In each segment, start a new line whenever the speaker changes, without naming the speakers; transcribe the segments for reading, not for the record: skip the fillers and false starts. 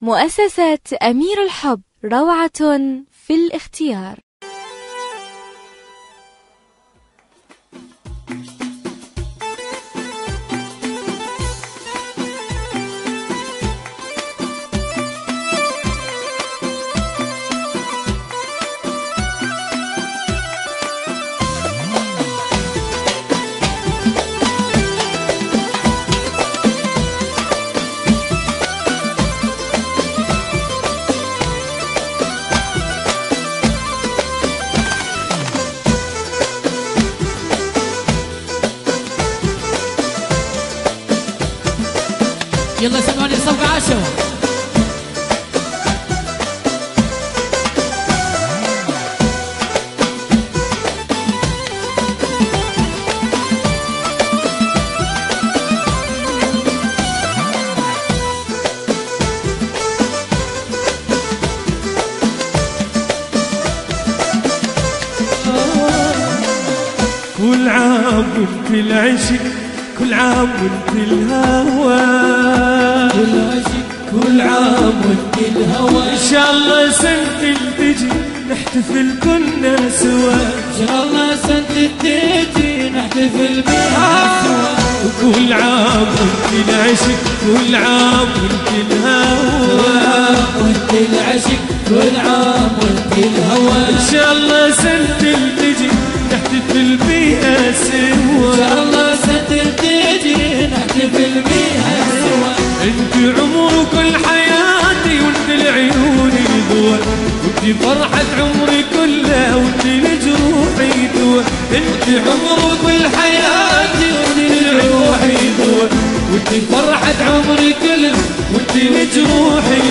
مؤسسة أمير الحب، روعة في الاختيار.
يلا سمعوني صفقة عاشوا.
كل عام وانت العشق، كل عام وانت الهوى،
كل عشق كل عام وانت الهوى.
ان شاء الله سنة تجي نحتفل كلنا سوا،
ان شاء الله سنة تجي نحتفل بها سوا.
وكل عام وانت العشق، كل عام وانت الهوى،
وانت العشق كل عام وانت الهوى.
ان شاء الله سنة تجي نحتفل بيها سوا،
ان شاء الله سنة تجي نحتفل بها سوا.
انت عمر كل حياتي وانت العيوني ضوء، وانت فرحة عمري كلها وانت لجروحي دوا.
انت عمر كل حياتي وانت لجروحي ضوء، وانت فرحة عمري كلها وانت لجروحي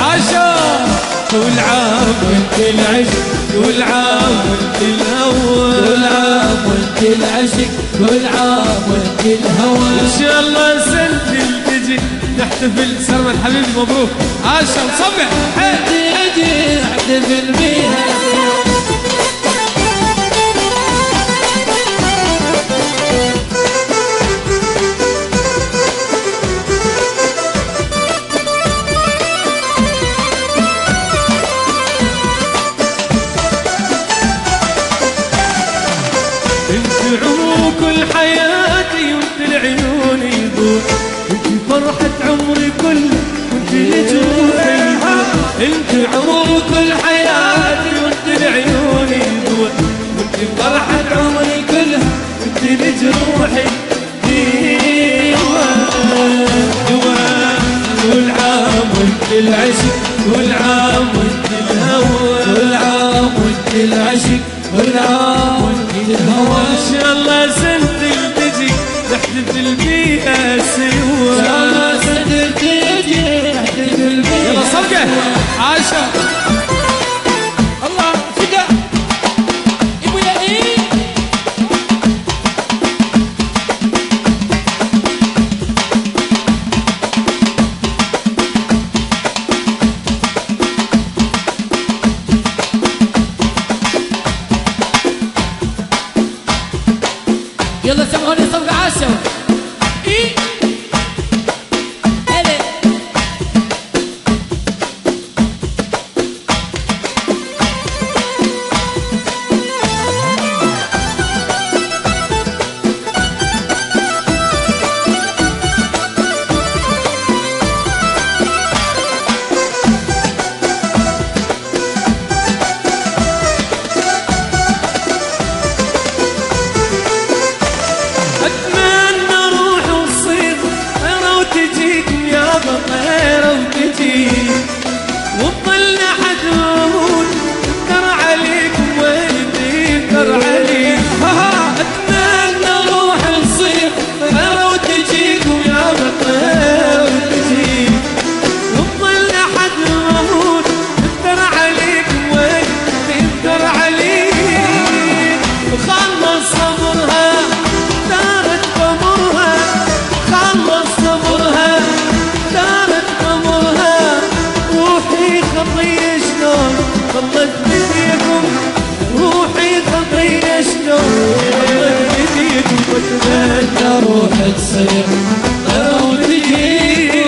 عاشا. كل عام وانت العشق، كل عام وانت الهوى،
كل عام وانت العشق كل عام وانت الهوى.
ان شاء الله سنة تجي نحتفل. سلمان حبيبي مبروك عاشا وصبح
تجي نحتفل بيها سوا.
انت عمر كل حياتي وانت العيون يضوء، انت فرحة عمري كله وانت لجروحي يضوء. انت
عمر كل حياتي وانت العيون يضوء، وانت فرحة عمري كلها وانت لجروحي
كل عام وانت العشق، كل عام وانت الهوى،
كل عام وانت العشق كل عام وانت الهوى.
ان شاء الله سنة تجي نحتفل بيها سوا،
ان شاء الله سنة تجي نحتفل بيها.
يلا صفقة عاشا.
الله فدا ابويا ايه. يلا سمعوني صفقة عاشوا. ايه هلا
اتمنى اروح وتصير طيرة وتجيك يا طيرة وتجيك، وتضلنا حد موجود يذكر عليك ويلي يذكر عليك. اتمنى اروح وتصير طيرة وتجيك يا طيرة وتجيك، وتضلنا حد موجود يذكر عليك ويلي يذكر عليك. وخلص صبرها دارت قمرها، خلص صبرها دارت قمرها. روحي خطية شلون ظلت بديكم، روحي خطية شلون ظلت بديكم. واتمنى
روح تصير طيرة وتجي،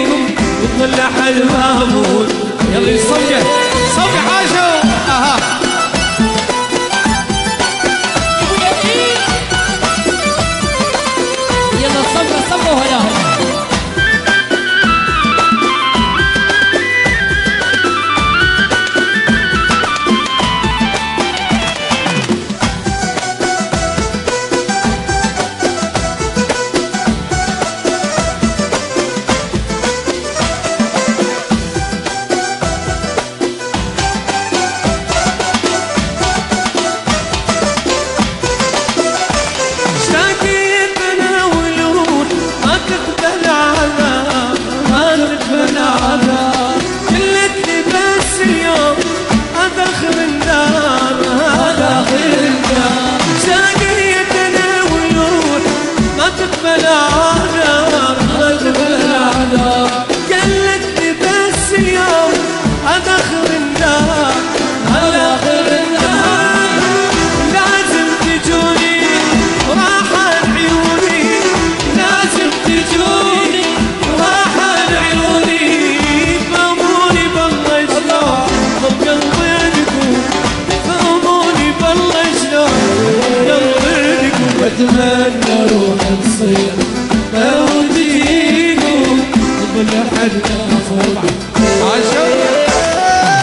حد مفروض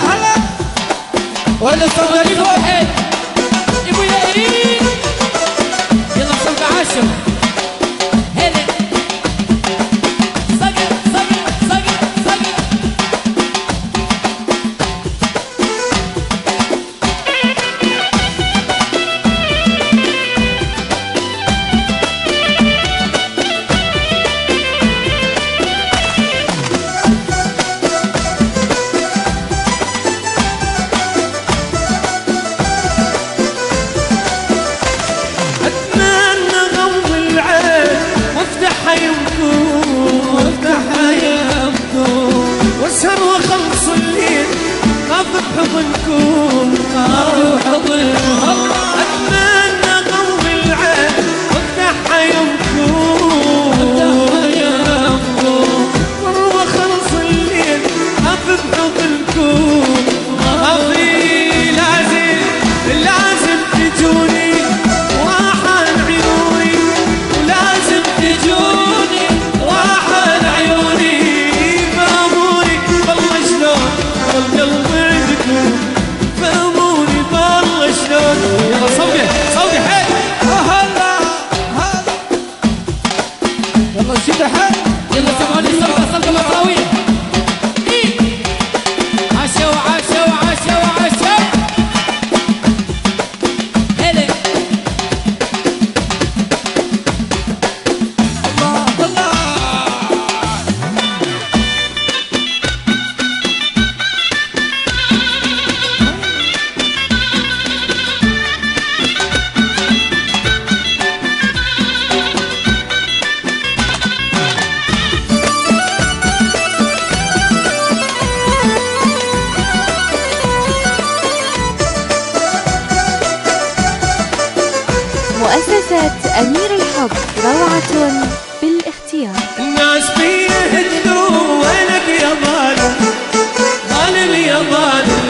هلا
ولا صغري
واحد ابو يارين يلا صلب عاشر هلا صقر صقر صقر صقر واسهر وخلص الليل اخذ حضنكم اتمنى غمض العين وافتح يمكم وخلص الليل اخذ حضنكم ابي لازم تجوني واحن عيوني ولازم تجوني واحن عيوني القلب عندكم فهموني بالله شلون يلا صوقي حيل هلا
والله شد حد
يلا سمعوني صلقة مطراوية عشا وعشا وعشا وعشا هلا الله
مؤسسة أمير الحب روعة في الاختيار.
الناس بيهدوا وينك يا ظالم ظالم يا ظالم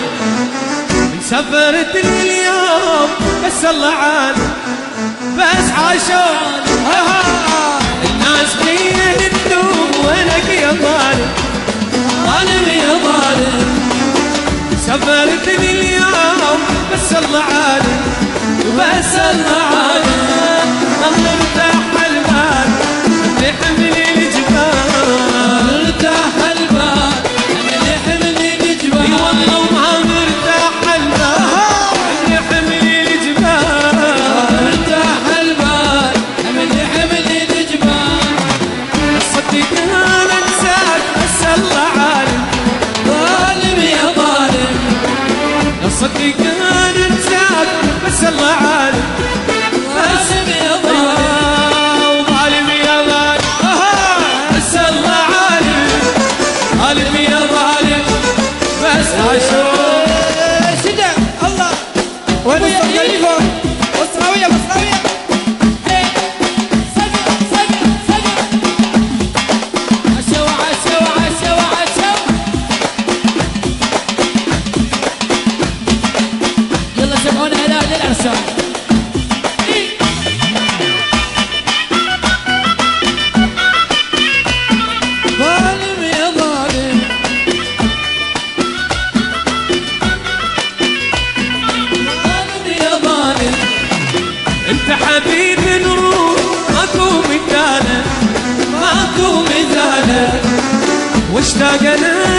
من سفرت اليوم بس الله عالم بس عاشون الناس بيهدوا وينك يا ظالم ظالم يا ظالم سفرت اليوم بس الله عالم بس الله عالم الله ارتاح البال اللي حملي الجبال ارتاح البال اللي حملي الجبال اي والله وما مرتاح البال اللي حملي الجبال ارتاح البال اللي حملي الجبال صدق انا انساك بس الله عالم ظالم يا ظالم صدق انا انساك بس الله عالم ظالم يا ظالم ظالم يا ظالم بس الله عالم ظالم يا ظالم بس عاشور
شدة الله وين الصغيرين مصراوية
ظالم يا ظالم ظالم يا ظالم انت حبيب نروح ماكو مثاله واشتاق انا